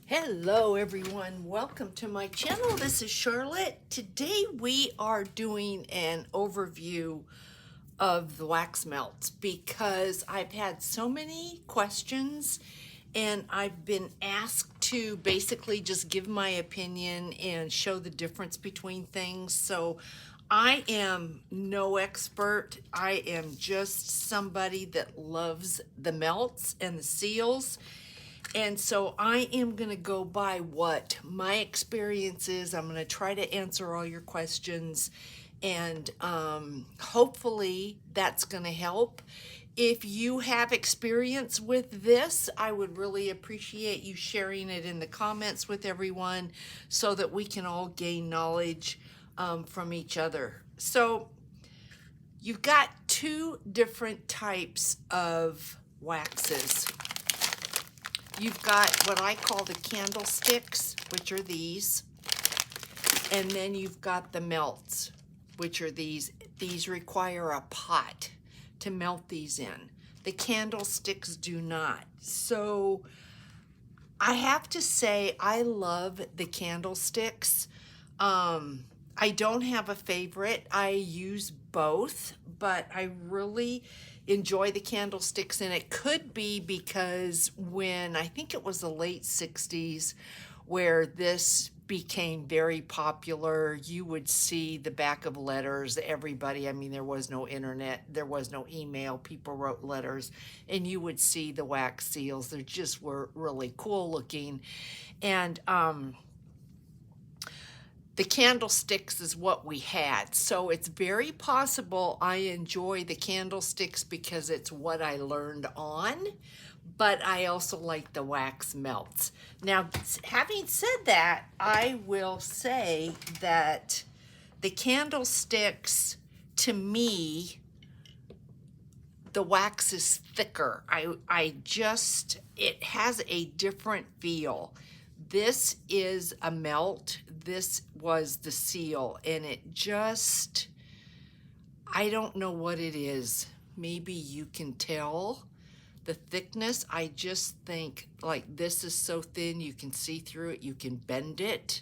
Hello everyone, welcome to my channel. This is Charlotte. Today we are doing an overview of the wax melts because I've had so many questions and I've been asked to basically just give my opinion and show the difference between things. So I am no expert. I am just somebody that loves the melts and the seals. And so I am going to go by what my experience is. I'm going to try to answer all your questions, and hopefully that's going to help. If you have experience with this, I would really appreciate you sharing it in the comments with everyone so that we can all gain knowledge from each other. So you've got two different types of waxes. You've got what I call the candlesticks, which are these, and then you've got the melts, which are these. These require a pot to melt these in. The candlesticks do not. So I have to say I love the candlesticks. I don't have a favorite. I use both, but I really enjoy the candlesticks, and it could be because when I think it was the late 60s where this became very popular, you would see the back of letters. Everybody, I mean, there was no internet, there was no email, people wrote letters, and you would see the wax seals. They just were really cool looking. And the candlesticks is what we had. So it's very possible I enjoy the candlesticks because it's what I learned on, but I also like the wax melts. Now, having said that, I will say that the candlesticks, to me, the wax is thicker. It has a different feel. This is a melt. This was the seal, and I don't know what it is. Maybe you can tell the thickness. I just think like this is so thin you can see through it, you can bend it.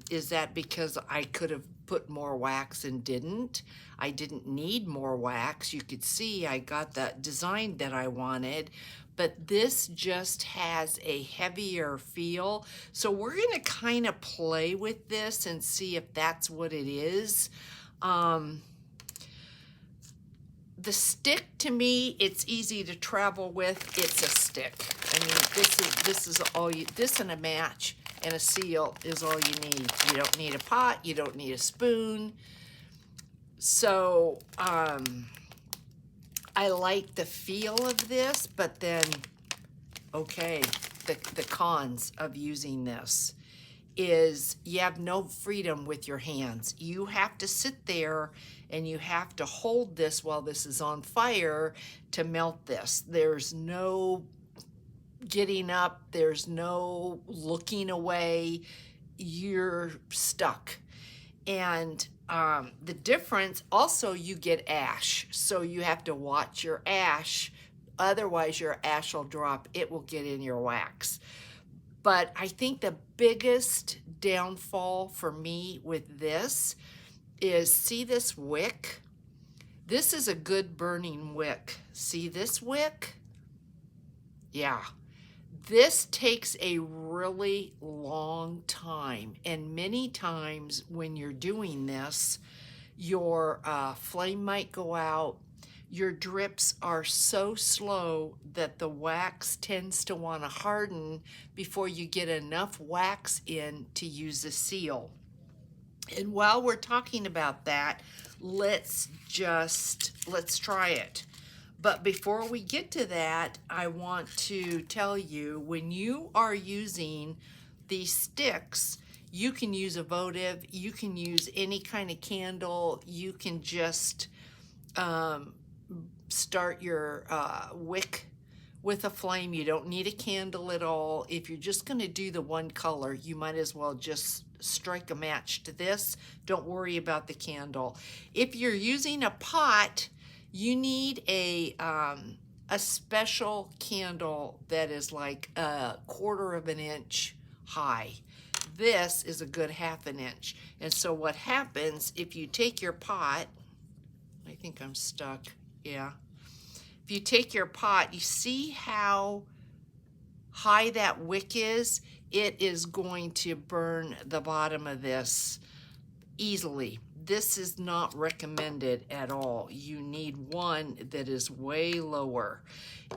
Is that because I could have put more wax and didn't? I didn't need more wax. You could see I got the design that I wanted, but this just has a heavier feel. So we're gonna kind of play with this and see if that's what it is. The stick, to me, it's easy to travel with. It's a stick. I mean, this is all you, this and a match and a seal is all you need. You don't need a pot, you don't need a spoon. So I like the feel of this, but then, okay, the cons of using this is you have no freedom with your hands. You have to sit there and you have to hold this while this is on fire to melt this. There's no getting up, there's no looking away, you're stuck. And the difference, also you get ash, so you have to watch your ash, otherwise your ash will drop, it will get in your wax. But I think the biggest downfall for me with this is, see this wick? This is a good burning wick. See this wick? Yeah. This takes a really long time, and many times when you're doing this, your flame might go out. Your drips are so slow that the wax tends to want to harden before you get enough wax in to use a seal. And while we're talking about that, let's try it. But before we get to that, I want to tell you, when you are using these sticks, you can use a votive, you can use any kind of candle, you can just start your wick with a flame. You don't need a candle at all. If you're just going to do the one color, you might as well just strike a match to this. Don't worry about the candle. If you're using a pot, you need a a special candle that is like a 1/4 of an inch high. This is a good 1/2 an inch. And so what happens if you take your pot, I think I'm stuck, yeah. If you take your pot, you see how high that wick is? It is going to burn the bottom of this easily. This is not recommended at all. You need one that is way lower.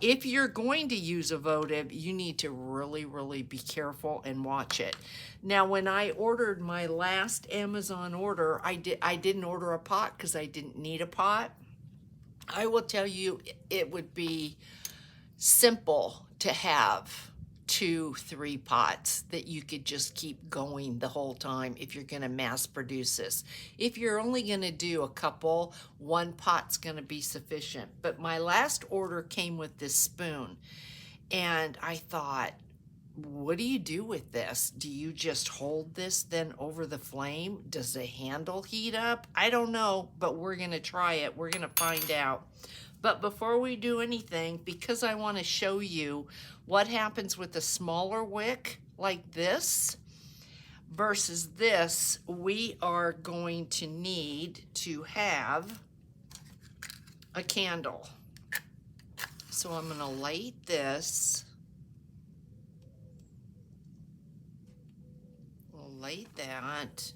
If you're going to use a votive, you need to really, really be careful and watch it. Now, when I ordered my last Amazon order, I didn't order a pot because I didn't need a pot. I will tell you, it would be simple to have 2-3 pots that you could just keep going the whole time if you're going to mass produce this. If you're only going to do a couple, 1 pot's going to be sufficient. But my last order came with this spoon, and I thought, what do you do with this? Do you just hold this then over the flame? Does the handle heat up? I don't know, but we're going to try it. We're going to find out. But before we do anything, because I want to show you what happens with a smaller wick like this versus this, we are going to need to have a candle. So I'm going to light this. We'll light that.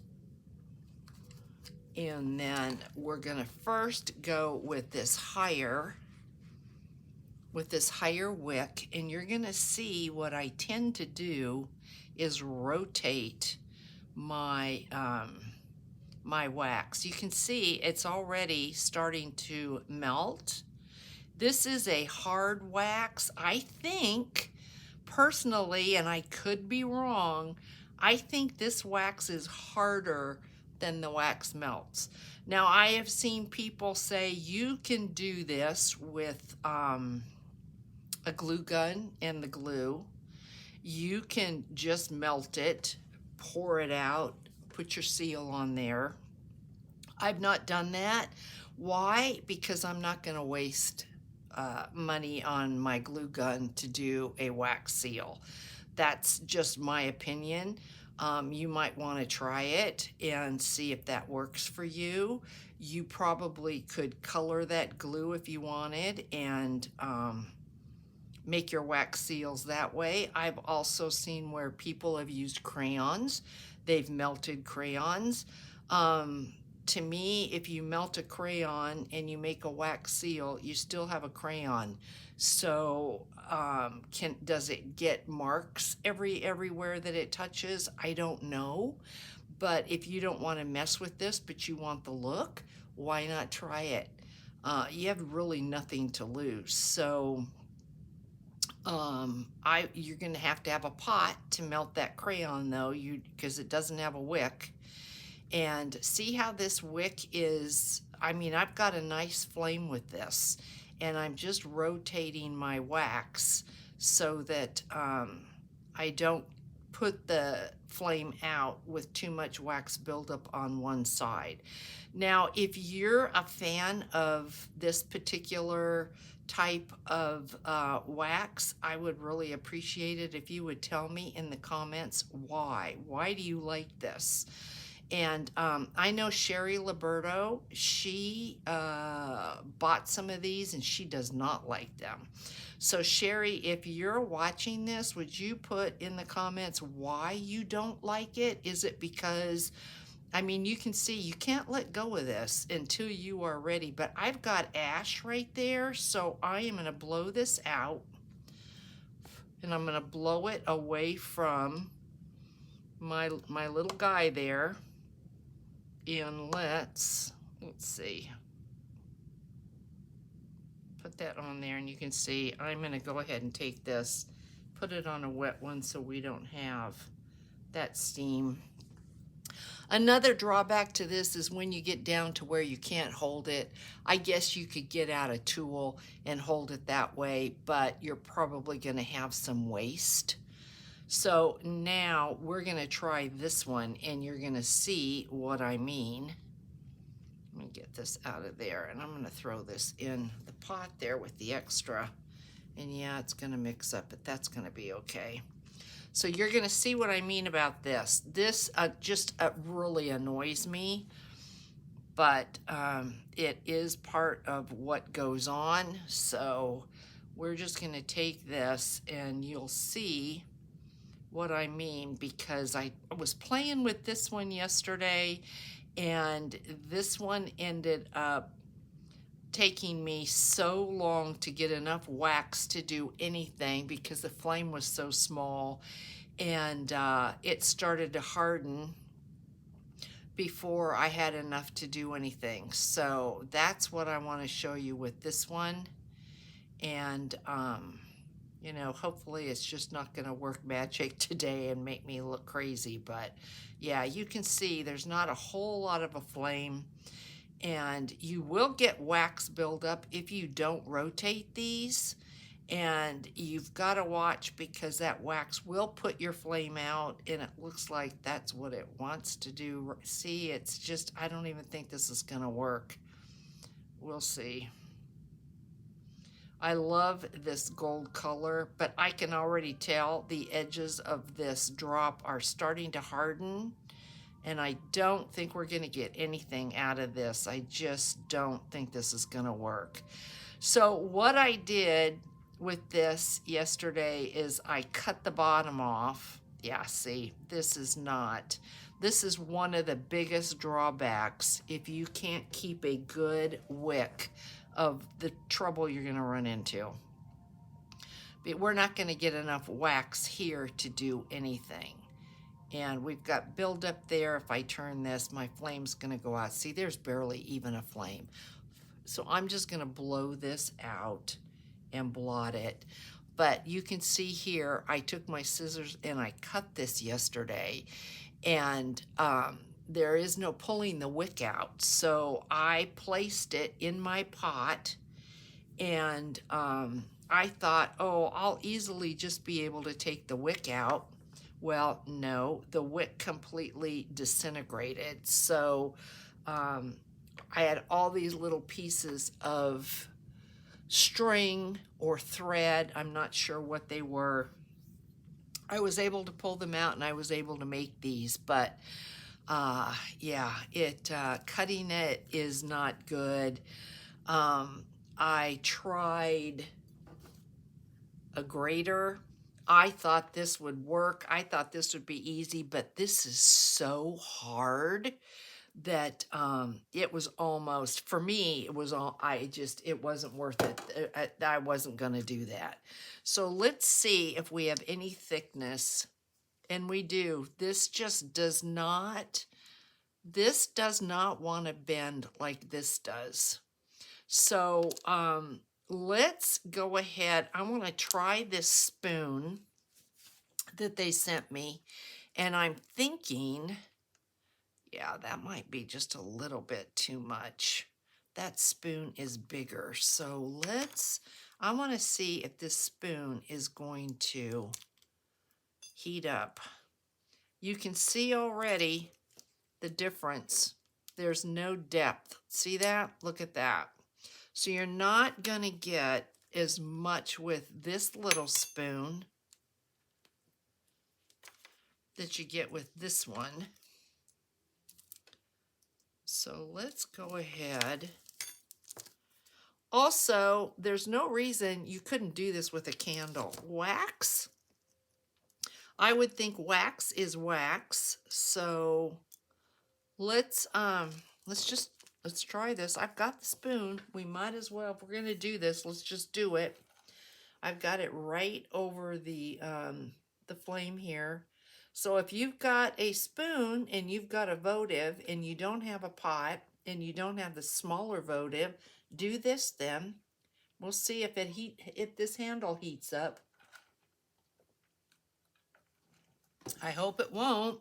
And then we're gonna first go with this higher wick, and you're gonna see what I tend to do is rotate my my wax. You can see it's already starting to melt. This is a hard wax. I think personally, and I could be wrong, I think this wax is harder than the wax melts. Now, I have seen people say you can do this with a glue gun and the glue. You can just melt it, pour it out, put your seal on there. I've not done that. Why? Because I'm not going to waste money on my glue gun to do a wax seal. That's just my opinion. You might want to try it and see if that works for you. You probably could color that glue if you wanted and make your wax seals that way. I've also seen where people have used crayons. They've melted crayons. To me, if you melt a crayon and you make a wax seal, you still have a crayon. So does it get marks everywhere that it touches? I don't know. But if you don't want to mess with this, but you want the look, why not try it? You have really nothing to lose. So you're going to have a pot to melt that crayon though, because it doesn't have a wick. And see how this wick is, I mean, I've got a nice flame with this, and I'm just rotating my wax so that I don't put the flame out with too much wax buildup on one side. Now, if you're a fan of this particular type of wax, I would really appreciate it if you would tell me in the comments why. Why do you like this? And I know Sherry Liberto, she bought some of these and she does not like them. So Sherry, if you're watching this, would you put in the comments why you don't like it? Is it because, I mean, you can see you can't let go of this until you are ready, but I've got ash right there, so I am gonna blow this out and I'm gonna blow it away from my little guy there. And let's see, put that on there, and you can see I'm going to go ahead and take this, put it on a wet one so we don't have that steam. Another drawback to this is when you get down to where you can't hold it, I guess you could get out a tool and hold it that way, but you're probably going to have some waste. So now we're going to try this one, and you're going to see what I mean. Let me get this out of there, and I'm going to throw this in the pot there with the extra And yeah, it's going to mix up, but that's going to be okay. So you're going to see what I mean about this. This just really annoys me, but it is part of what goes on. So we're just going to take this and you'll see what I mean, because I was playing with this one yesterday and this one ended up taking me so long to get enough wax to do anything because the flame was so small, and it started to harden before I had enough to do anything. So that's what I want to show you with this one. And you know, hopefully it's just not going to work magic today and make me look crazy. But yeah, you can see there's not a whole lot of a flame, and you will get wax buildup if you don't rotate these. And you've got to watch, because that wax will put your flame out, and it looks like that's what it wants to do. See, it's just, I don't even think this is going to work. We'll see. I love this gold color, but I can already tell the edges of this drop are starting to harden, and I don't think we're going to get anything out of this. I just don't think this is going to work. So what I did with this yesterday is I cut the bottom off. Yeah, see, this is one of the biggest drawbacks if you can't keep a good wick of the trouble you're going to run into. But we're not going to get enough wax here to do anything. And we've got buildup there. If I turn this, my flame's going to go out. See, there's barely even a flame. So I'm just going to blow this out and blot it. But you can see here, I took my scissors and I cut this yesterday. And there is no pulling the wick out. So I placed it in my pot, and I thought, oh, I'll easily just be able to take the wick out. Well, no, the wick completely disintegrated. So I had all these little pieces of string or thread. I'm not sure what they were. I was able to pull them out and I was able to make these, but yeah, cutting it is not good. I tried a grater. I thought this would work. I thought this would be easy, but this is so hard that it was almost, for me, it was all, it wasn't worth it. I wasn't going to do that. So let's see if we have any thickness. And we do. This does not want to bend like this does. So let's go ahead. I want to try this spoon that they sent me, and I'm thinking, yeah, that might be just a little bit too much. That spoon is bigger. So I want to see if this spoon is going to heat up. You can see already the difference. There's no depth. See that? Look at that. So you're not going to get as much with this little spoon that you get with this one. So let's go ahead. Also, there's no reason you couldn't do this with a candle. Wax, I would think wax is wax. So let's try this. I've got the spoon. We might as well, if we're going to do this, let's just do it. I've got it right over the flame here. So if you've got a spoon and you've got a votive and you don't have a pot and you don't have the smaller votive, do this then. We'll see if this handle heats up. I hope it won't.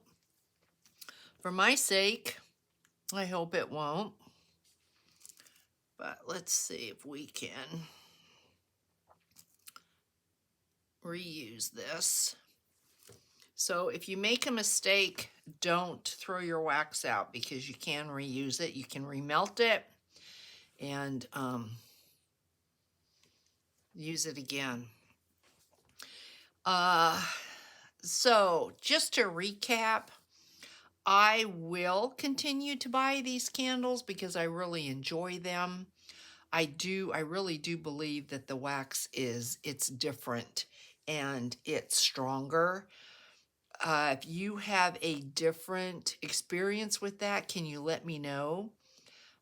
For my sake, I hope it won't. But let's see if we can reuse this. So if you make a mistake, don't throw your wax out, because you can reuse it. You can remelt it. And use it again. So just to recap, I will continue to buy these candles because I really enjoy them. I really do believe that the wax it's different and it's stronger. If you have a different experience with that, can you let me know?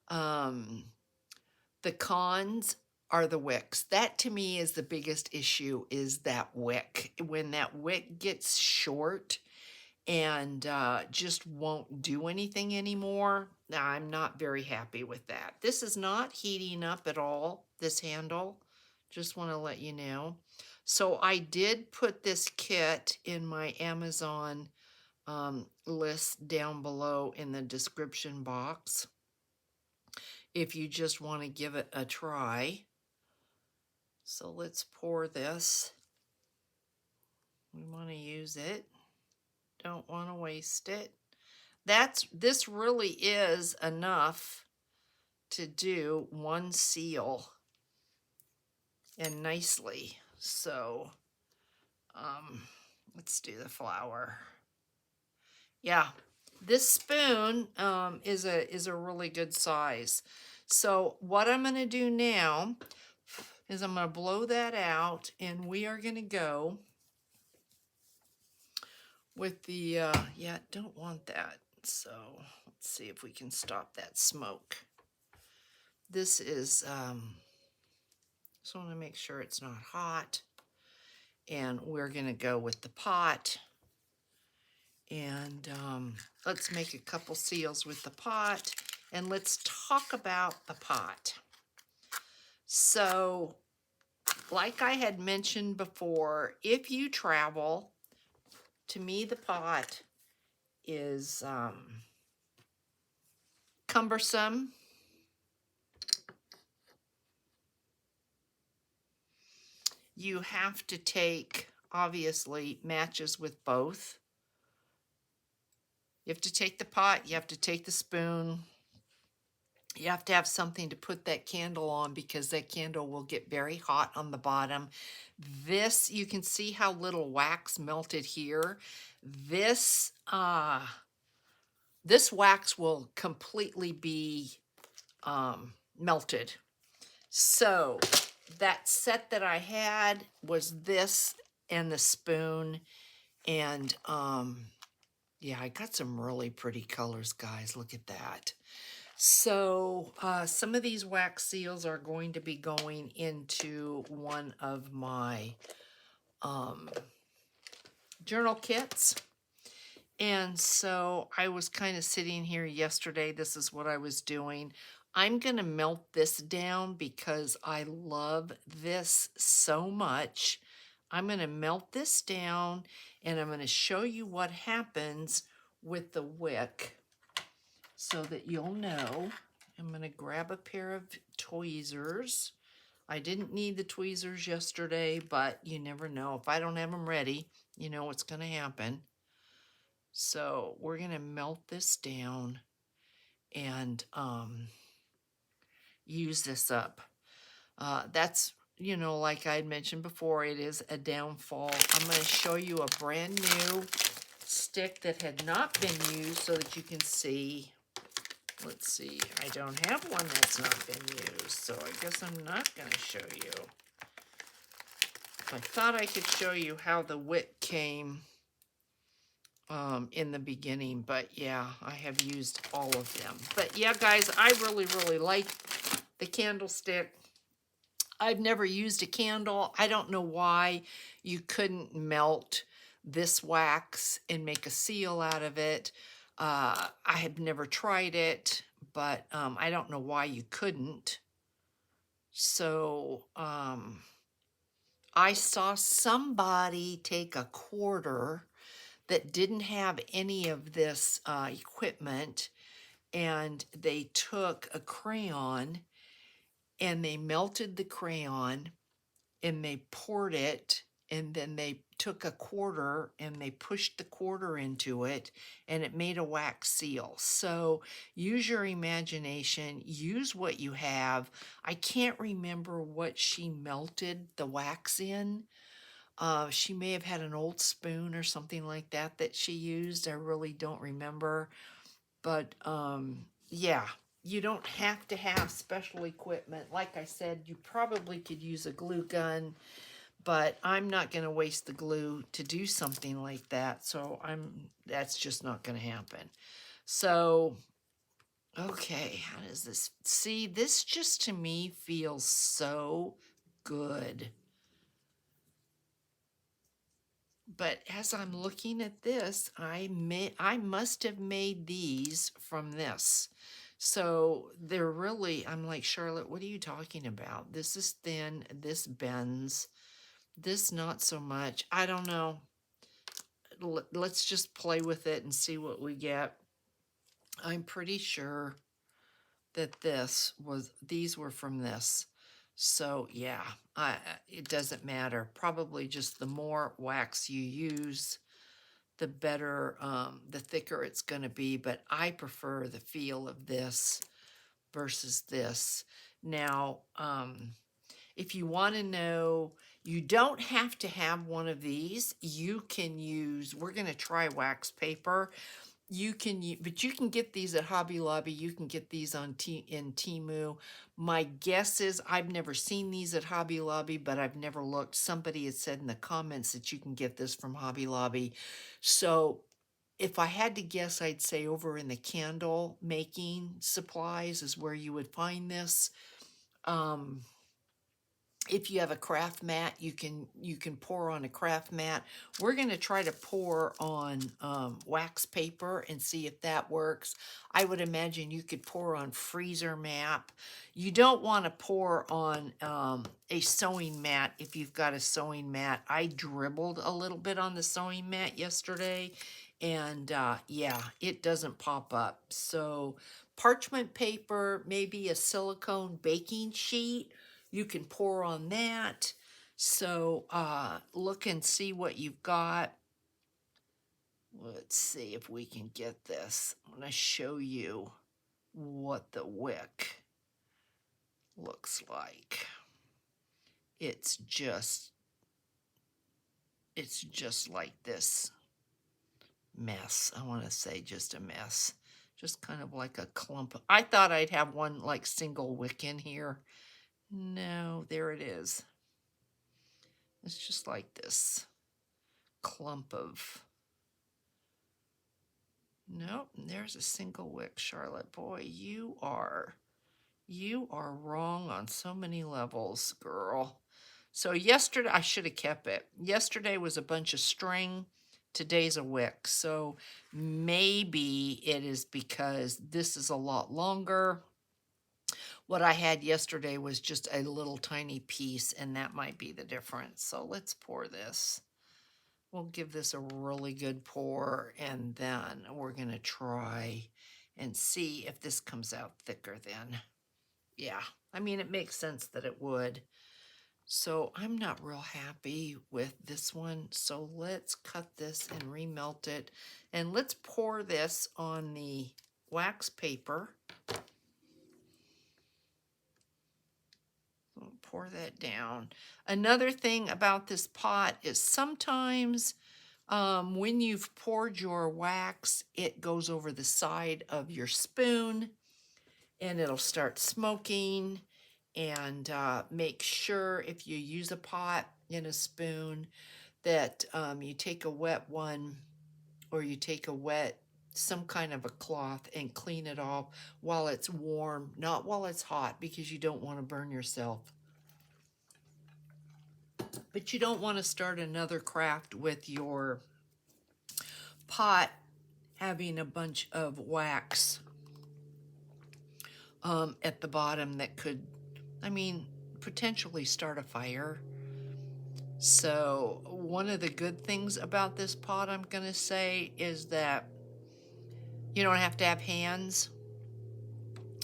The cons are the wicks. That to me is the biggest issue, is that wick. When that wick gets short and just won't do anything anymore, I'm not very happy with that. This is not heating up at all, this handle. Just want to let you know. So I did put this kit in my Amazon list down below in the description box if you just want to give it a try. So let's pour this. We want to use it. Don't want to waste it. This really is enough to do one seal and nicely. So let's do the flower. Yeah, this spoon is a really good size. So what I'm going to do now is I'm going to blow that out, and we are going to go with the, yeah, don't want that. So let's see if we can stop that smoke. This is, just want to make sure it's not hot. And we're going to go with the pot. And let's make a couple seals with the pot. And let's talk about the pot. So, like I had mentioned before, if you travel, to me the pot is cumbersome. You have to take, obviously, matches with both. You have to take the pot, you have to take the spoon. You have to have something to put that candle on because that candle will get very hot on the bottom. This, you can see how little wax melted here. This wax will completely be melted. So that set that I had was this and the spoon, and yeah, I got some really pretty colors, guys. Look at that. So some of these wax seals are going to be going into one of my journal kits. And so I was kind of sitting here yesterday. This is what I was doing. I'm going to melt this down because I love this so much. I'm going to melt this down, and I'm going to show you what happens with the wick so that you'll know. I'm going to grab a pair of tweezers. I didn't need the tweezers yesterday, but you never know. If I don't have them ready, you know what's going to happen. So we're going to melt this down and use this up. That's, you know, like I had mentioned before, it is a downfall. I'm going to show you a brand new stick that had not been used so that you can see. Let's see, I don't have one that's not been used, so I guess I'm not going to show you. I thought I could show you how the wick came in the beginning, but yeah, I have used all of them. But yeah, guys, I really, really like the candlestick. I've never used a candle. I don't know why you couldn't melt this wax and make a seal out of it. I have never tried it, but I don't know why you couldn't. So I saw somebody take a quarter that didn't have any of this equipment, and they took a crayon and they melted the crayon and they poured it and then they took a quarter and they pushed the quarter into it and it made a wax seal. So use your imagination, use what you have. I can't remember what she melted the wax in. She may have had an old spoon or something like that that she used. I really don't remember. But yeah, you don't have to have special equipment. Like I said, you probably could use a glue gun, but I'm not going to waste the glue to do something like that. So that's just not going to happen. So, okay, how does this, see, this just to me feels so good. But as I'm looking at this, I must have made these from this. So they're really, I'm like, Charlotte, what are you talking about? This is thin, this bends, this not so much. I don't know. Let's just play with it and see what we get. I'm pretty sure that these were from this. So yeah, it doesn't matter. Probably just the more wax you use, the better, the thicker it's going to be. But I prefer the feel of this versus this. Now, if you want to know, you don't have to have one of these. You can use, we're going to try wax paper. But you can get these at Hobby Lobby. You can get these in Temu. My guess is, I've never seen these at Hobby Lobby, but I've never looked. Somebody had said in the comments that you can get this from Hobby Lobby. So if I had to guess, I'd say over in the candle making supplies is where you would find this. If you have a craft mat, you can pour on a craft mat. We're going to try to pour on wax paper and see if that works. I would imagine you could pour on freezer mat. You don't want to pour on a sewing mat if you've got a sewing mat. I dribbled a little bit on the sewing mat yesterday, and yeah, it doesn't pop up. So parchment paper, maybe a silicone baking sheet, you can pour on that. So look and see what you've got. Let's see if we can get this. I'm going to show you what the wick looks like. It's just like this mess. I want to say just a mess. Just kind of like a clump. I thought I'd have one like single wick in here. No, there it is. It's just like this clump of, nope, there's a single wick, Charlotte. Boy, you are wrong on so many levels, girl. So yesterday, I should have kept it. Yesterday was a bunch of string. Today's a wick. So maybe it is because this is a lot longer. What I had yesterday was just a little tiny piece, and that might be the difference. So let's pour this. We'll give this a really good pour, and then we're going to try and see if this comes out thicker then. Yeah, I mean, it makes sense that it would. So I'm not real happy with this one. So let's cut this and remelt it. And let's pour this on the wax paper. Pour that down. Another thing about this pot is sometimes when you've poured your wax, it goes over the side of your spoon and it'll start smoking. And make sure if you use a pot in a spoon that you take a wet one, or you take a wet, some kind of a cloth, and clean it off while it's warm, not while it's hot, because you don't want to burn yourself. But you don't want to start another craft with your pot having a bunch of wax at the bottom that could, I mean, potentially start a fire. So one of the good things about this pot, I'm going to say, is that you don't have to have hands.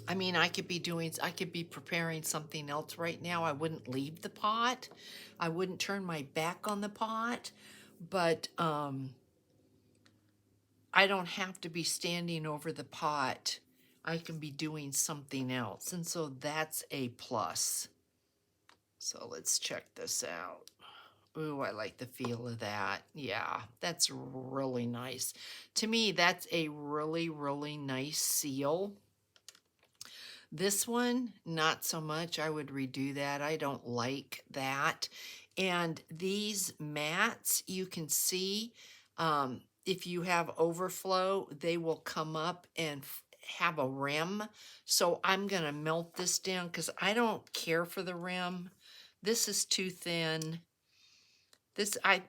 I mean, I could be preparing something else right now. I wouldn't leave the pot. I wouldn't turn my back on the pot, but I don't have to be standing over the pot. I can be doing something else. And so that's a plus. So let's check this out. Ooh, I like the feel of that. Yeah, that's really nice. To me, that's a really, really nice seal. This one, not so much. I would redo that. I don't like that. And these mats, you can see, if you have overflow, they will come up and have a rim. So I'm going to melt this down because I don't care for the rim. This is too thin.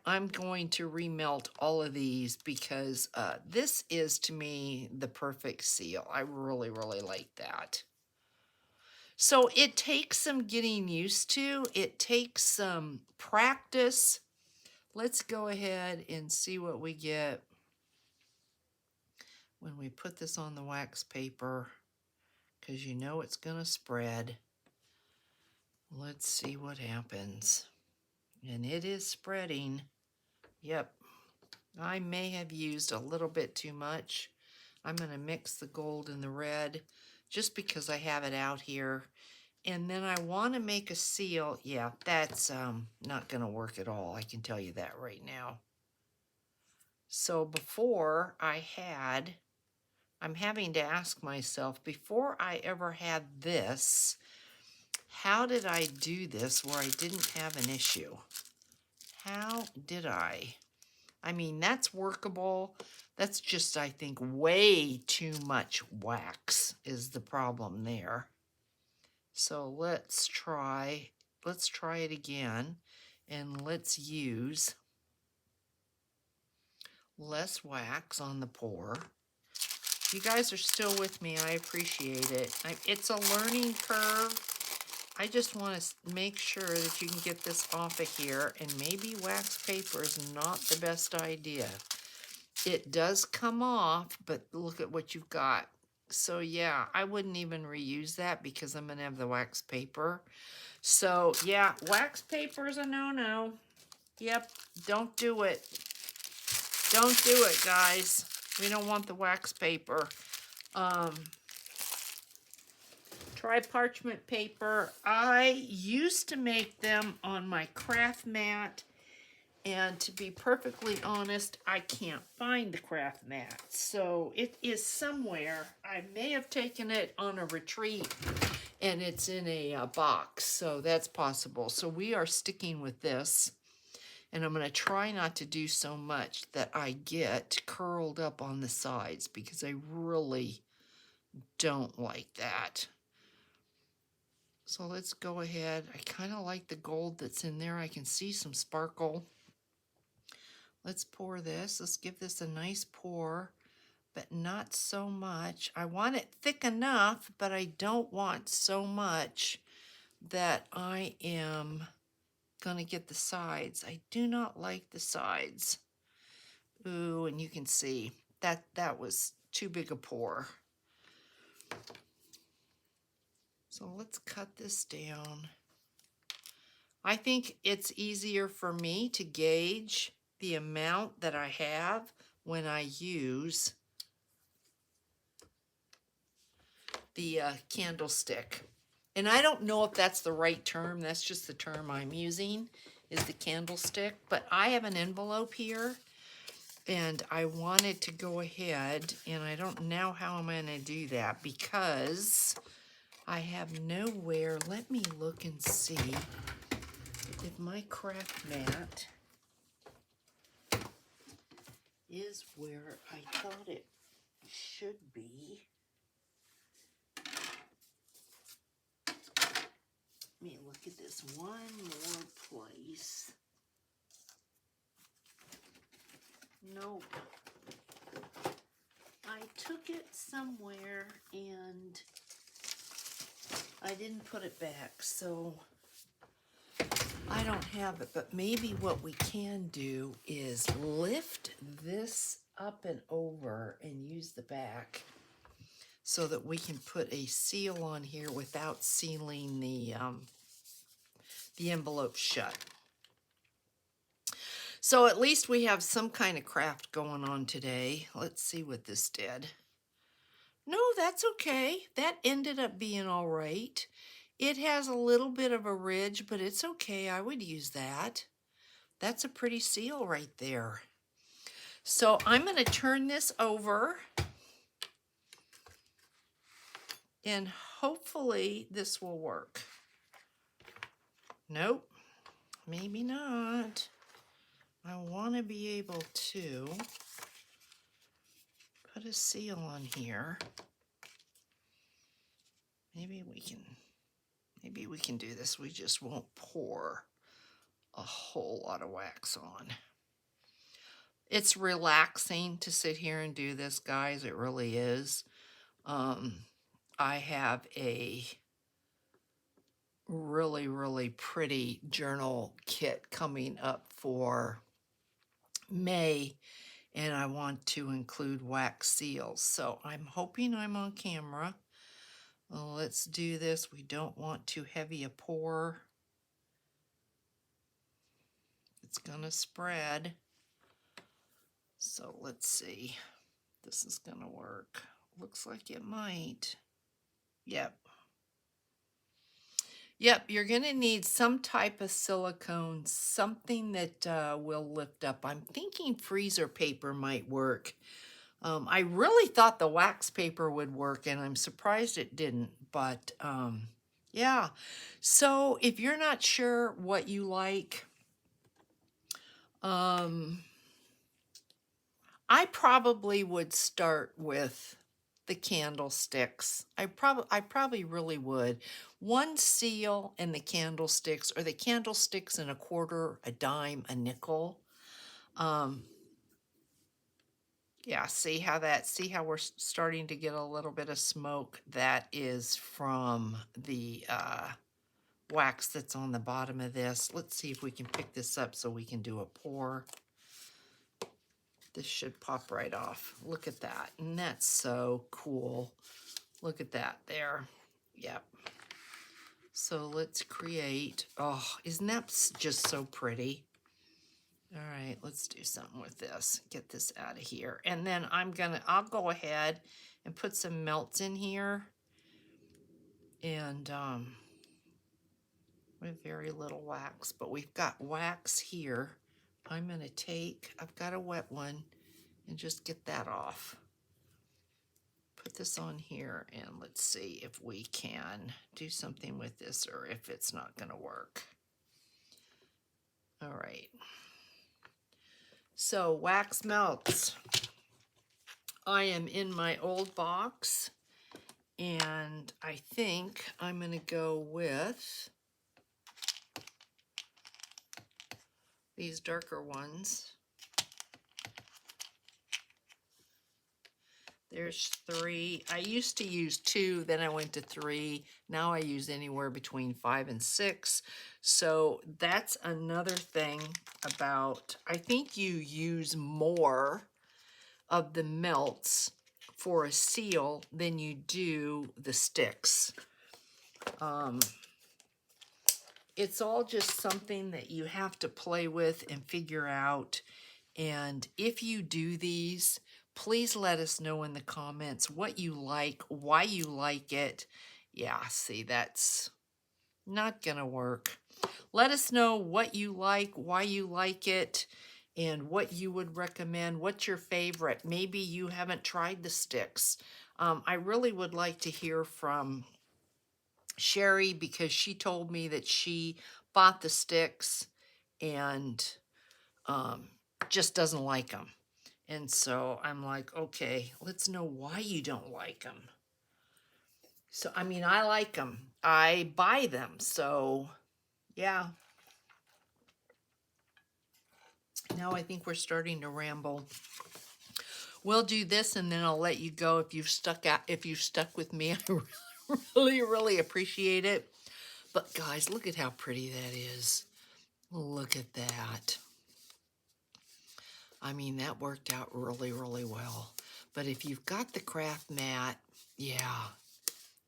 I'm going to remelt all of these because this is, to me, the perfect seal. I really, really like that. So it takes some getting used to. It takes some practice. Let's go ahead and see what we get when we put this on the wax paper, because you know it's going to spread. Let's see what happens. And it is spreading. Yep. I may have used a little bit too much. I'm going to mix the gold and the red just because I have it out here. And then I want to make a seal. Yeah, that's not going to work at all. I can tell you that right now. So before I'm having to ask myself, before I ever had this, how did I do this where I didn't have an issue? How did I? I mean, that's workable. That's just, I think, way too much wax is the problem there. So let's try it again, and let's use less wax on the pour. You guys are still with me. I appreciate it. It's a learning curve. I just want to make sure that you can get this off of here, and maybe wax paper is not the best idea. It does come off, but look at what you've got. So yeah, I wouldn't even reuse that because I'm going to have the wax paper. So yeah, wax paper is a no-no. Yep, don't do it. Don't do it, guys. We don't want the wax paper. Try parchment paper. I used to make them on my craft mat, and to be perfectly honest, I can't find the craft mat. So it is somewhere. I may have taken it on a retreat and it's in a box, so that's possible. So we are sticking with this, and I'm going to try not to do so much that I get curled up on the sides because I really don't like that. So let's go ahead. I kind of like the gold that's in there. I can see some sparkle. Let's pour this. Let's give this a nice pour, but not so much. I want it thick enough, but I don't want so much that I am going to get the sides. I do not like the sides. Ooh, and you can see that was too big a pour. So let's cut this down. I think it's easier for me to gauge the amount that I have when I use the candlestick. And I don't know if that's the right term. That's just the term I'm using, is the candlestick. But I have an envelope here, and I wanted to go ahead, and I don't know how I'm going to do that because I have nowhere. Let me look and see if my craft mat is where I thought it should be. Let me look at this one more place. Nope. I took it somewhere and I didn't put it back, so I don't have it. But maybe what we can do is lift this up and over and use the back. so that we can put a seal on here without sealing the envelope shut. So at least we have some kind of craft going on today. Let's see what this did. No, that's okay. That ended up being all right. It has a little bit of a ridge, but it's okay. I would use that. That's a pretty seal right there. So I'm going to turn this over, and hopefully this will work. Nope, maybe not. I want to be able to put a seal on here. Maybe we can do this. We just won't pour a whole lot of wax on. It's relaxing to sit here and do this, guys. It really is. I have a really, really pretty journal kit coming up for May, and I want to include wax seals. So I'm hoping I'm on camera. Let's do this. We don't want too heavy a pour. It's gonna spread. So let's see. This is gonna work. Looks like it might. Yep. Yep, you're gonna need some type of silicone, something that will lift up. I'm thinking freezer paper might work. I really thought the wax paper would work, and I'm surprised it didn't, but yeah. So if you're not sure what you like, I probably would start with the candlesticks. I probably really would. One seal and the candlesticks, or the candlesticks and a quarter, a dime, a nickel. Yeah, see how we're starting to get a little bit of smoke? That is from the wax that's on the bottom of this. Let's see if we can pick this up so we can do a pour. This should pop right off. Look at that. And that's so cool. Look at that there. Yep. So let's create, oh, isn't that just so pretty? All right, let's do something with this. Get this out of here. And then I'll go ahead and put some melts in here. And with very little wax, but we've got wax here. I've got a wet one, and just get that off. Put this on here, and let's see if we can do something with this, or if it's not gonna work. All right. So wax melts. I am in my old box, and I think I'm gonna go with these darker ones. There's 3. I used to use 2, then I went to 3. Now I use anywhere between 5 and 6. So that's another thing about, I think you use more of the melts for a seal than you do the sticks. It's all just something that you have to play with and figure out. And if you do these, please let us know in the comments what you like, why you like it. Yeah, see, that's not gonna work. Let us know what you like, why you like it, and what you would recommend. What's your favorite? Maybe you haven't tried the sticks. I really would like to hear from Sherry, because she told me that she bought the sticks and just doesn't like them. And so I'm like, okay, let's know why you don't like them. So, I mean, I like them. I buy them. So, yeah. Now I think we're starting to ramble. We'll do this, and then I'll let you go. If you've stuck with me, I really, really appreciate it. But guys, look at how pretty that is. Look at that. I mean, that worked out really, really well. But if you've got the craft mat, yeah,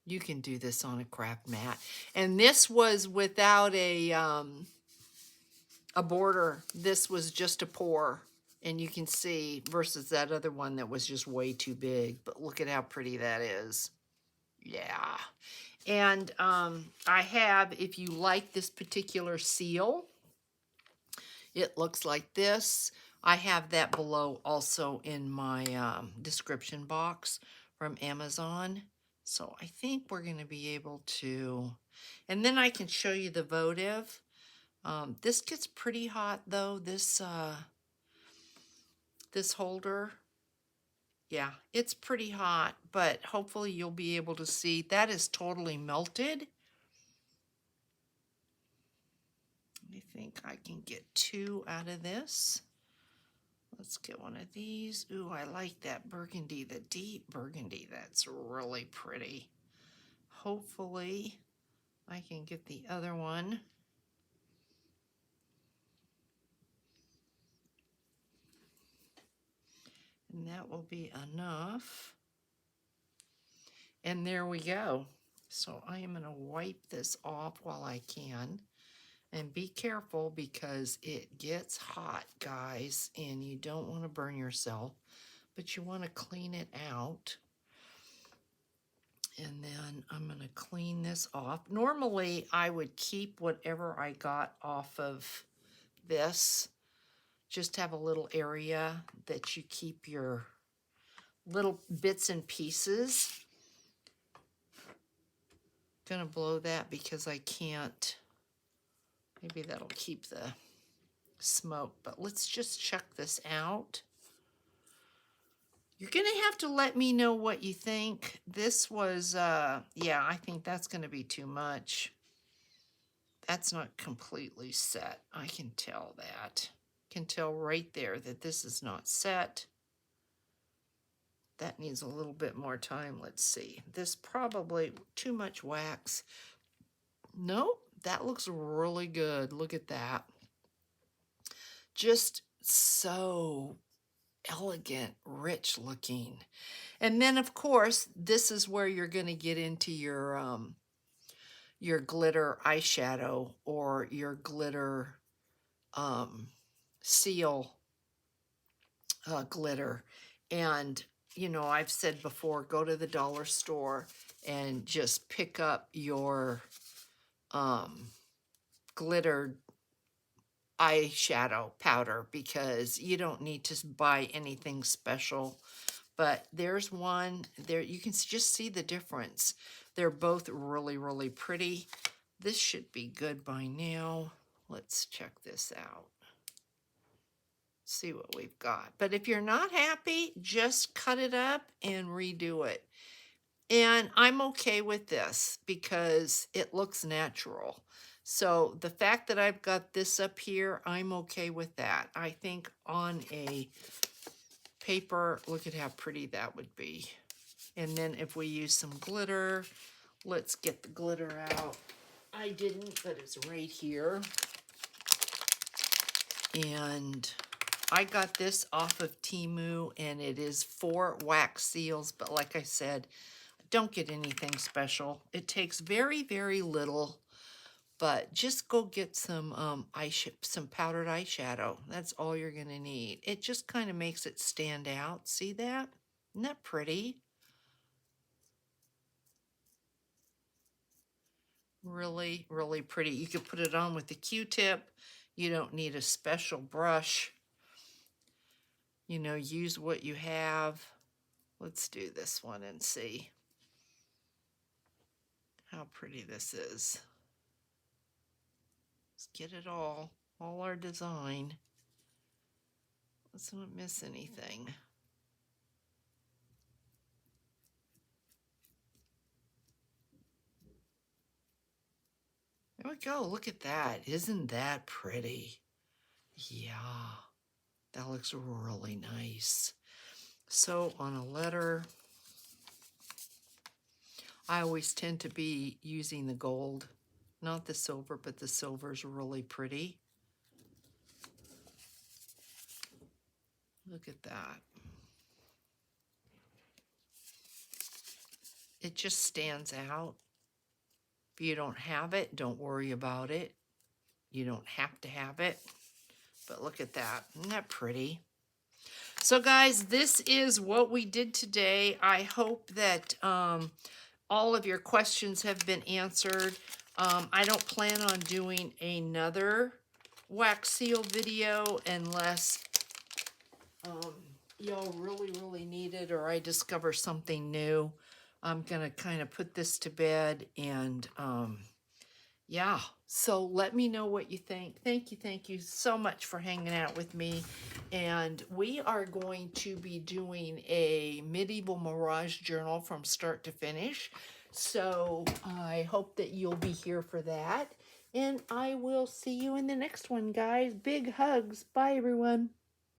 you can do this on a craft mat. And this was without a border. This was just a pour. And you can see versus that other one that was just way too big. But look at how pretty that is. Yeah. And I have, if you like this particular seal, it looks like this. I have that below also in my description box from Amazon. So I think we're going to be able to, and then I can show you the votive. This gets pretty hot though, this holder. Yeah, it's pretty hot, but hopefully you'll be able to see that is totally melted. I think I can get 2 out of this. Let's get one of these. Ooh, I like that burgundy, the deep burgundy. That's really pretty. Hopefully I can get the other one. And that will be enough. And there we go. So I am going to wipe this off while I can. And be careful because it gets hot, guys, and you don't want to burn yourself, but you want to clean it out. And then I'm going to clean this off. Normally, I would keep whatever I got off of this. Just have a little area that you keep your little bits and pieces. Gonna blow that because I can't. Maybe that'll keep the smoke, but let's just check this out. You're gonna have to let me know what you think. This was, yeah, I think that's gonna be too much. That's not completely set. I can tell that. Can tell right there that this is not set. That needs a little bit more time. Let's see. This probably too much wax. Nope, that looks really good. Look at that. Just so elegant, rich looking. And then of course, this is where you're going to get into your glitter eyeshadow or your glitter seal glitter. And you know, I've said before, go to the dollar store and just pick up your glitter eyeshadow powder because you don't need to buy anything special. But there's one there, you can just see the difference. They're both really, really pretty. This should be good by now. Let's check this out. See what we've got. But if you're not happy, just cut it up and redo it. And I'm okay with this because it looks natural. So the fact that I've got this up here, I'm okay with that. I think on a paper, look at how pretty that would be. And then if we use some glitter, let's get the glitter out. I didn't, but it's right here. And I got this off of Temu, and it is 4 wax seals, but like I said, don't get anything special. It takes very, very little, but just go get some some powdered eyeshadow. That's all you're gonna need. It just kind of makes it stand out. See that? Isn't that pretty? Really, really pretty. You could put it on with the Q-tip. You don't need a special brush. You know, use what you have. Let's do this one and see how pretty this is. Let's get it all our design. Let's not miss anything. There we go. Look at that. Isn't that pretty? Yeah, that looks really nice. So on a letter, I always tend to be using the gold, not the silver, but the silver is really pretty. Look at that. It just stands out. If you don't have it, don't worry about it. You don't have to have it. But look at that. Isn't that pretty? So guys, this is what we did today. I hope that all of your questions have been answered. I don't plan on doing another wax seal video unless y'all really need it or I discover something new. I'm gonna kind of put this to bed and yeah, so let me know what you think. Thank you so much for hanging out with me. And we are going to be doing a medieval mirage journal from start to finish. So I hope that you'll be here for that. And I will see you in the next one, guys. Big hugs. Bye, everyone.